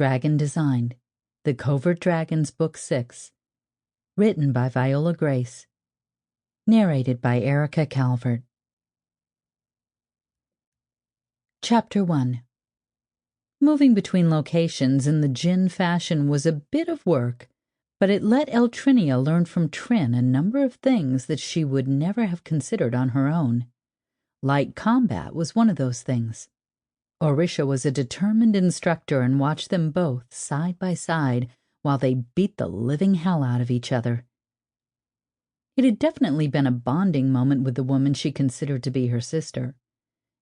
Dragon Designed, The Covert Dragons, Book 6. Written by Viola Grace. Narrated by Erika Calvert. Chapter 1. Moving between locations in the djinn fashion was a bit of work, but it let Eltrinia learn from Trin a number of things that she would never have considered on her own. Light combat was one of those things. Orisha was a determined instructor and watched them both side by side while they beat the living hell out of each other. It had definitely been a bonding moment with the woman she considered to be her sister.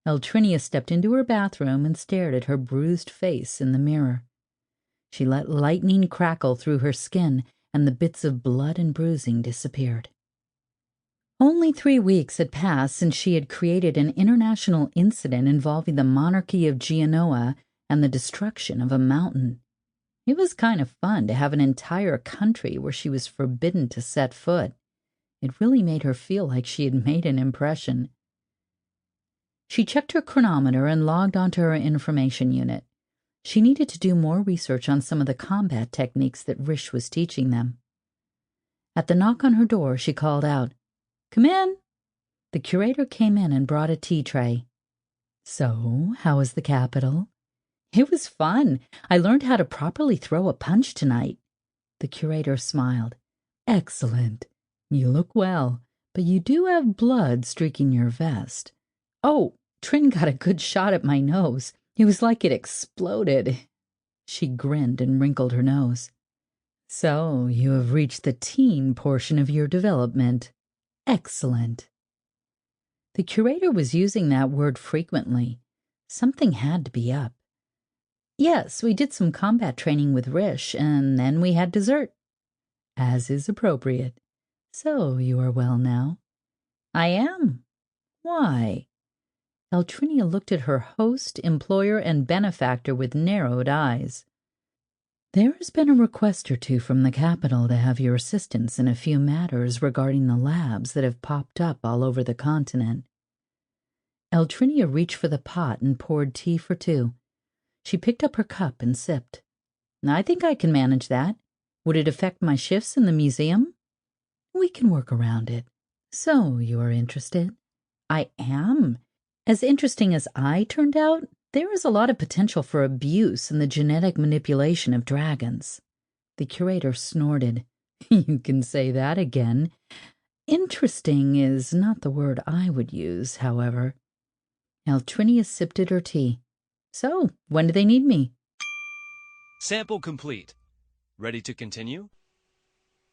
Eltrinia stepped into her bathroom and stared at her bruised face in the mirror. She let lightning crackle through her skin, and the bits of blood and bruising disappeared. Only 3 weeks had passed since she had created an international incident involving the monarchy of Geonoa and the destruction of a mountain. It was kind of fun to have an entire country where she was forbidden to set foot. It really made her feel like she had made an impression. She checked her chronometer and logged onto her information unit. She needed to do more research on some of the combat techniques that Rish was teaching them. At the knock on her door, she called out, "Come in." The curator came in and brought a tea tray. "So, how was the capital?" "It was fun. I learned how to properly throw a punch tonight." The curator smiled. "Excellent. You look well, but you do have blood streaking your vest." "Oh, Trin got a good shot at my nose. It was like it exploded." She grinned and wrinkled her nose. "So, you have reached the teen portion of your development. Excellent." The curator was using that word frequently. Something had to be up. "Yes, we did some combat training with Rish, and then we had dessert." "As is appropriate. So, you are well now?" "I am. Why?" Eltrinia looked at her host, employer, and benefactor with narrowed eyes. "There has been a request or two from the capital to have your assistance in a few matters regarding the labs that have popped up all over the continent." Eltrinia reached for the pot and poured tea for two. She picked up her cup and sipped. "I think I can manage that. Would it affect my shifts in the museum?" "We can work around it. So, you are interested?" "I am. As interesting as I turned out, there is a lot of potential for abuse in the genetic manipulation of dragons." The curator snorted. "You can say that again. Interesting is not the word I would use, however." Eltrinia sipped at her tea. "So, when do they need me?" Sample complete. Ready to continue?